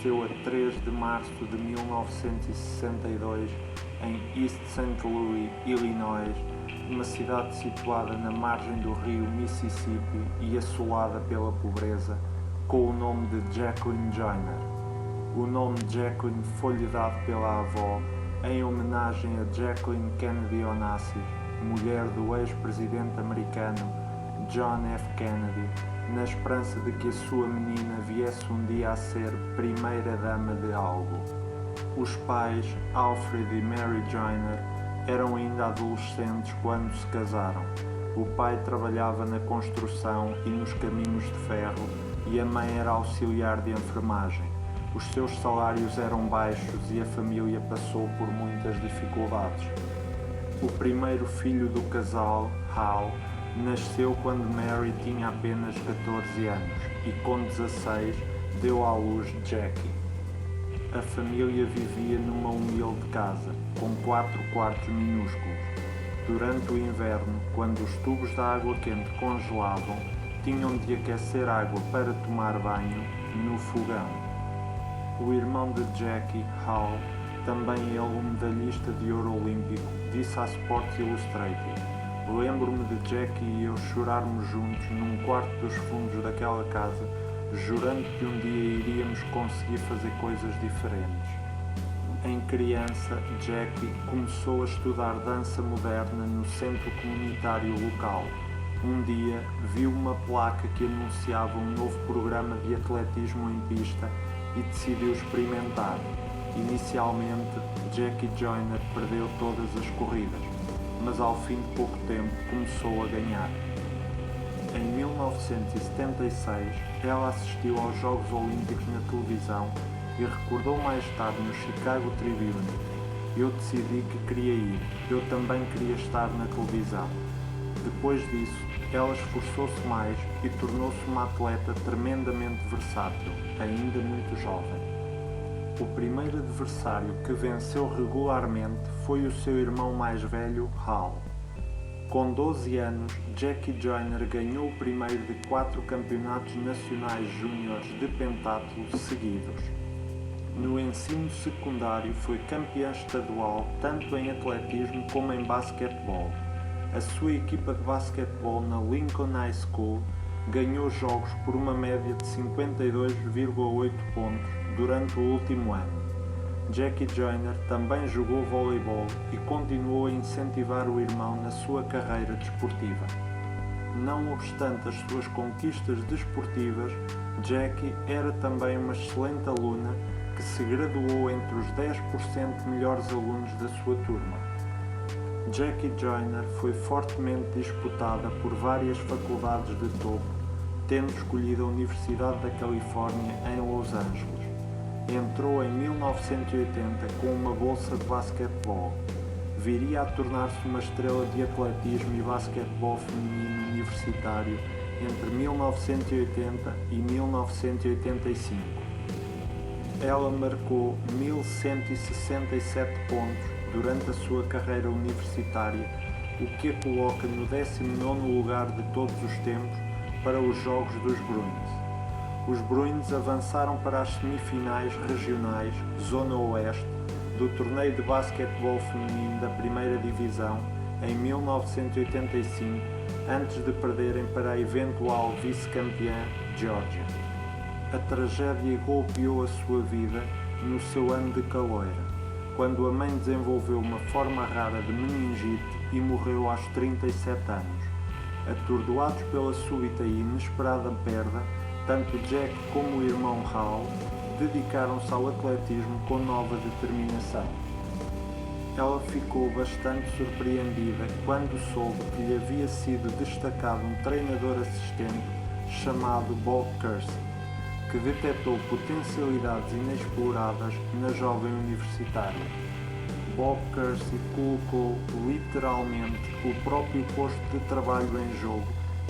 nasceu a 3 de março de 1962 em East St. Louis, Illinois, uma cidade situada na margem do rio Mississippi e assolada pela pobreza, com o nome de Jacqueline Joyner. O nome Jacqueline foi-lhe dado pela avó em homenagem a Jacqueline Kennedy Onassis, mulher do ex-presidente americano John F. Kennedy, na esperança de que a sua menina viesse um dia a ser primeira-dama de algo. Os pais, Alfred e Mary Joyner, eram ainda adolescentes quando se casaram. O pai trabalhava na construção e nos caminhos de ferro e a mãe era auxiliar de enfermagem. Os seus salários eram baixos e a família passou por muitas dificuldades. O primeiro filho do casal, Hal, nasceu quando Mary tinha apenas 14 anos e com 16 deu à luz Jackie. A família vivia numa humilde casa, com 4 quartos minúsculos. Durante o inverno, quando os tubos de água quente congelavam, tinham de aquecer água para tomar banho no fogão. O irmão de Jackie, Hal, também ele um medalhista de ouro olímpico, disse à Sports Illustrated: "Lembro-me de Jackie e eu chorarmos juntos num quarto dos fundos daquela casa, jurando que um dia iríamos conseguir fazer coisas diferentes." Em criança, Jackie começou a estudar dança moderna no centro comunitário local. Um dia, viu uma placa que anunciava um novo programa de atletismo em pista e decidiu experimentar. Inicialmente, Jackie Joyner perdeu todas as corridas, mas ao fim de pouco tempo começou a ganhar. Em 1976, ela assistiu aos Jogos Olímpicos na televisão e recordou mais tarde no Chicago Tribune: "Eu decidi que queria ir, eu também queria estar na televisão." Depois disso, ela esforçou-se mais e tornou-se uma atleta tremendamente versátil, ainda muito jovem. O primeiro adversário que venceu regularmente foi o seu irmão mais velho, Hal. Com 12 anos, Jackie Joyner ganhou o primeiro de 4 campeonatos nacionais júniores de pentatlo seguidos. No ensino secundário foi campeã estadual tanto em atletismo como em basquetebol. A sua equipa de basquetebol na Lincoln High School ganhou jogos por uma média de 52,8 pontos durante o último ano. Jackie Joyner também jogou voleibol e continuou a incentivar o irmão na sua carreira desportiva. Não obstante as suas conquistas desportivas, Jackie era também uma excelente aluna que se graduou entre os 10% melhores alunos da sua turma. Jackie Joyner foi fortemente disputada por várias faculdades de topo, tendo escolhido a Universidade da Califórnia em Los Angeles. Entrou em 1980 com uma bolsa de basquetebol. Viria a tornar-se uma estrela de atletismo e basquetebol feminino universitário entre 1980 e 1985. Ela marcou 1.167 pontos durante a sua carreira universitária, o que a coloca no 19º lugar de todos os tempos para os Jogos dos Bruins. Os Bruins avançaram para as semifinais regionais, Zona Oeste, do torneio de basquetebol feminino da primeira divisão em 1985, antes de perderem para a eventual vice-campeã Geórgia. A tragédia golpeou a sua vida no seu ano de caloira, quando a mãe desenvolveu uma forma rara de meningite e morreu aos 37 anos. Atordoados pela súbita e inesperada perda, tanto Jack como o irmão Hal dedicaram-se ao atletismo com nova determinação. Ela ficou bastante surpreendida quando soube que lhe havia sido destacado um treinador assistente chamado Bob Kersey, que detectou potencialidades inexploradas na jovem universitária. Bob Kersey colocou literalmente o próprio posto de trabalho em jogo,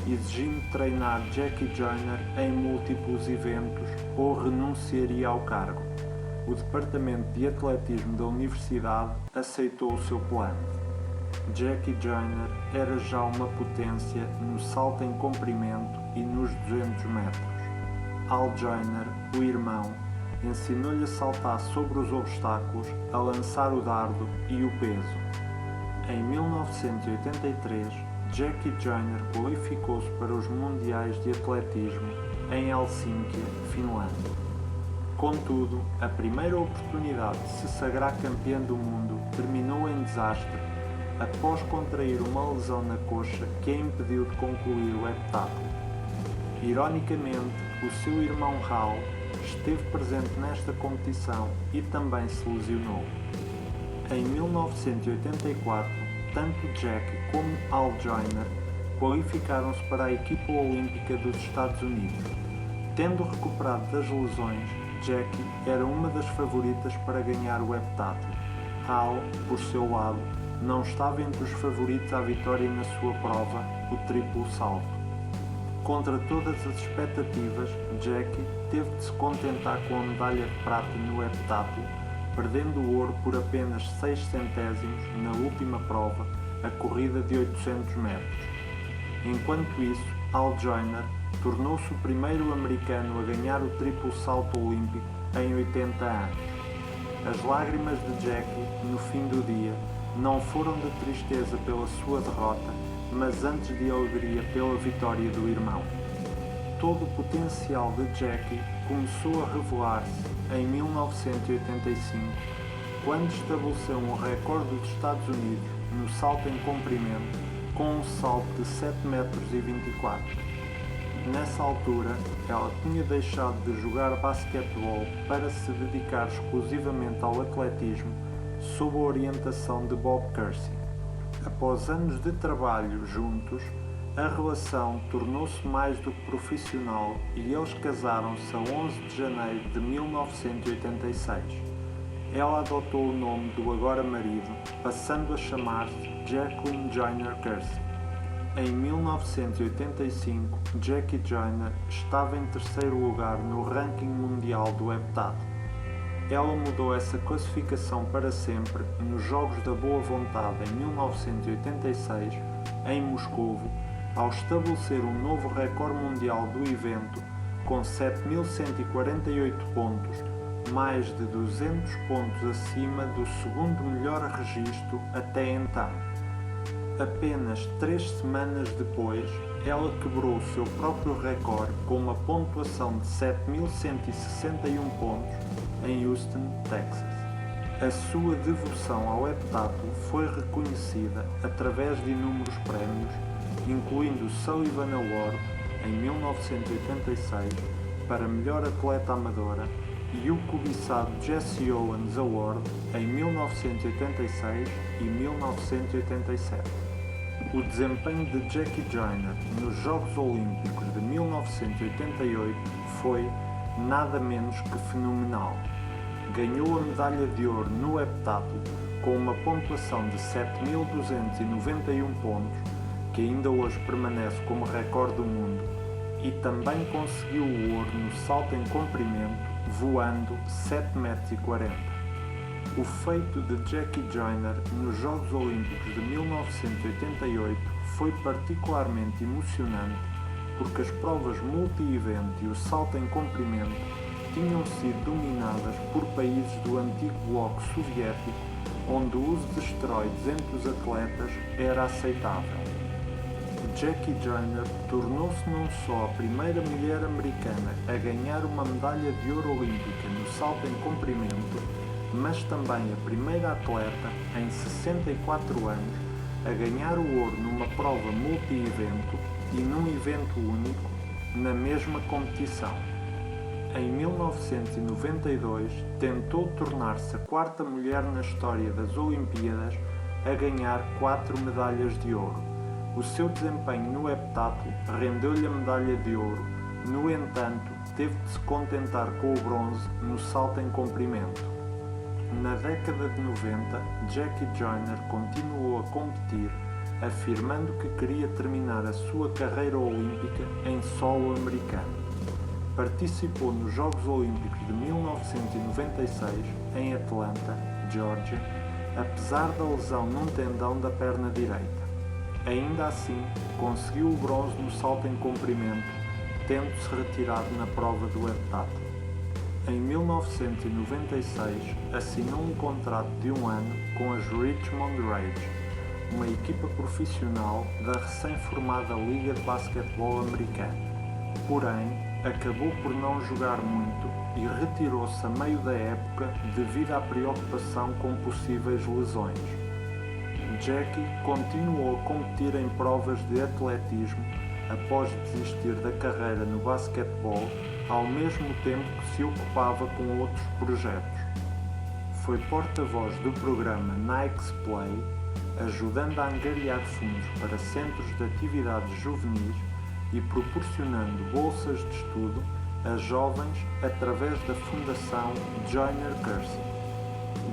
exigindo treinar Jackie Joyner em múltiplos eventos ou renunciaria ao cargo. O departamento de atletismo da universidade aceitou o seu plano. Jackie Joyner era já uma potência no salto em comprimento e nos 200 metros. Hal Joyner, o irmão, ensinou-lhe a saltar sobre os obstáculos, a lançar o dardo e o peso. Em 1983, Jackie Joyner qualificou-se para os Mundiais de Atletismo em Helsínquia, Finlândia. Contudo, a primeira oportunidade de se sagrar campeã do mundo terminou em desastre após contrair uma lesão na coxa que a impediu de concluir o heptátlon. Ironicamente, o seu irmão Hal esteve presente nesta competição e também se lesionou. Em 1984, tanto Jackie como Al Joyner qualificaram-se para a equipa olímpica dos Estados Unidos. Tendo recuperado das lesões, Jackie era uma das favoritas para ganhar o heptátlon. Hal, por seu lado, não estava entre os favoritos à vitória na sua prova, o triplo salto. Contra todas as expectativas, Jackie teve de se contentar com a medalha de prata no heptátlon, perdendo o ouro por apenas 6 centésimos na última prova, a corrida de 800 metros. Enquanto isso, Al Joyner tornou-se o primeiro americano a ganhar o triplo salto olímpico em 80 anos. As lágrimas de Jackie, no fim do dia, não foram de tristeza pela sua derrota, mas antes de alegria pela vitória do irmão. Todo o potencial de Jackie começou a revelar-se em 1985, quando estabeleceu um recorde dos Estados Unidos no salto em comprimento com um salto de 7,24 m. Nessa altura, ela tinha deixado de jogar basquetebol para se dedicar exclusivamente ao atletismo, sob a orientação de Bob Kersee. Após anos de trabalho juntos, a relação tornou-se mais do que profissional e eles casaram-se a 11 de janeiro de 1986. Ela adotou o nome do agora marido, passando a chamar-se Jacqueline Joyner Kersee. Em 1985, Jackie Joyner estava em terceiro lugar no ranking mundial do heptátlon. Ela mudou essa classificação para sempre nos Jogos da Boa Vontade em 1986, em Moscovo, ao estabelecer um novo recorde mundial do evento com 7.148 pontos, mais de 200 pontos acima do segundo melhor registro até então. Apenas 3 semanas depois, ela quebrou o seu próprio recorde com uma pontuação de 7.161 pontos em Houston, Texas. A sua devoção ao heptátlon foi reconhecida através de inúmeros prémios, incluindo o Sullivan Award em 1986 para melhor atleta amadora e o cobiçado Jesse Owens Award em 1986 e 1987. O desempenho de Jackie Joyner nos Jogos Olímpicos de 1988 foi nada menos que fenomenal. Ganhou a medalha de ouro no heptátlon com uma pontuação de 7.291 pontos, que ainda hoje permanece como recorde do mundo, e também conseguiu o ouro no salto em comprimento, voando 7,40 m. O feito de Jackie Joyner nos Jogos Olímpicos de 1988 foi particularmente emocionante porque as provas multi-evento e o salto em comprimento tinham sido dominadas por países do antigo bloco soviético, onde o uso de esteroides entre os atletas era aceitável. Jackie Joyner tornou-se não só a primeira mulher americana a ganhar uma medalha de ouro olímpica no salto em comprimento, mas também a primeira atleta em 64 anos a ganhar o ouro numa prova multi-evento e num evento único na mesma competição. Em 1992, tentou tornar-se a quarta mulher na história das Olimpíadas a ganhar 4 medalhas de ouro. O seu desempenho no heptátlon rendeu-lhe a medalha de ouro, no entanto, teve de se contentar com o bronze no salto em comprimento. Na década de 90, Jackie Joyner continuou a competir, afirmando que queria terminar a sua carreira olímpica em solo americano. Participou nos Jogos Olímpicos de 1996 em Atlanta, Geórgia, apesar da lesão num tendão da perna direita. Ainda assim, conseguiu o bronze no salto em comprimento, tendo-se retirado na prova do heptátlon. Em 1996, assinou um contrato de 1 ano com as Richmond Rage, uma equipa profissional da recém-formada Liga de Basquetebol Americana. Porém, acabou por não jogar muito e retirou-se a meio da época devido à preocupação com possíveis lesões. Jackie continuou a competir em provas de atletismo após desistir da carreira no basquetebol, ao mesmo tempo que se ocupava com outros projetos. Foi porta-voz do programa Nike's Play, ajudando a angariar fundos para centros de atividades juvenis e proporcionando bolsas de estudo a jovens através da Fundação Joyner Kersee.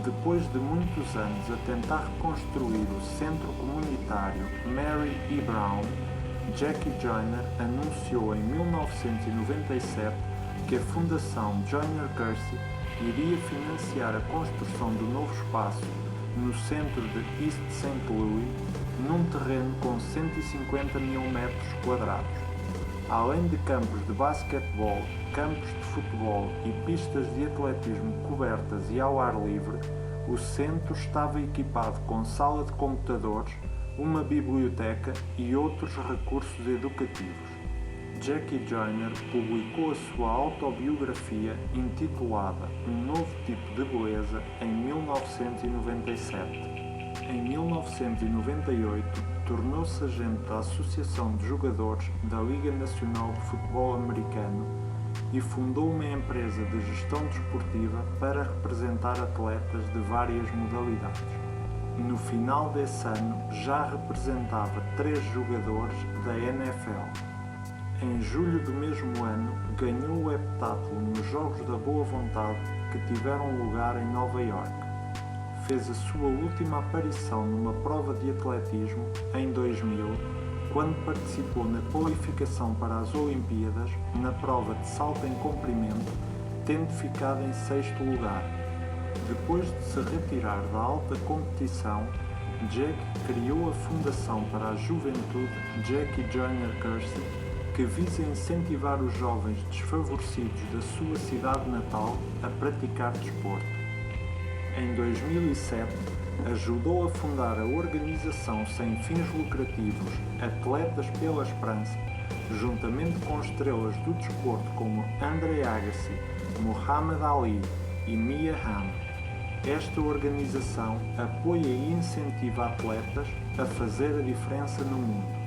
Depois de muitos anos a tentar reconstruir o centro comunitário Mary E. Brown, Jackie Joyner anunciou em 1997 que a Fundação Joyner Kersee iria financiar a construção do novo espaço no centro de East St. Louis, num terreno com 150 mil metros quadrados. Além de campos de basquetebol, campos de futebol e pistas de atletismo cobertas e ao ar livre, o centro estava equipado com sala de computadores, uma biblioteca e outros recursos educativos. Jackie Joyner publicou a sua autobiografia intitulada Um Novo Tipo de Beleza em 1997. Em 1998, tornou-se agente da Associação de Jogadores da Liga Nacional de Futebol Americano e fundou uma empresa de gestão desportiva para representar atletas de várias modalidades. No final desse ano, já representava 3 jogadores da NFL. Em julho do mesmo ano, ganhou o heptátulo nos Jogos da Boa Vontade que tiveram lugar em Nova York. Fez a sua última aparição numa prova de atletismo em 2000, quando participou na qualificação para as Olimpíadas na prova de salto em comprimento, tendo ficado em 6º lugar. Depois de se retirar da alta competição, Jackie criou a Fundação para a Juventude Jackie Joyner Kersee, que visa incentivar os jovens desfavorecidos da sua cidade natal a praticar desporto. Em 2007, ajudou a fundar a organização sem fins lucrativos Atletas pela Esperança, juntamente com estrelas do desporto como Andre Agassi, Muhammad Ali e Mia Hamm. Esta organização apoia e incentiva atletas a fazer a diferença no mundo.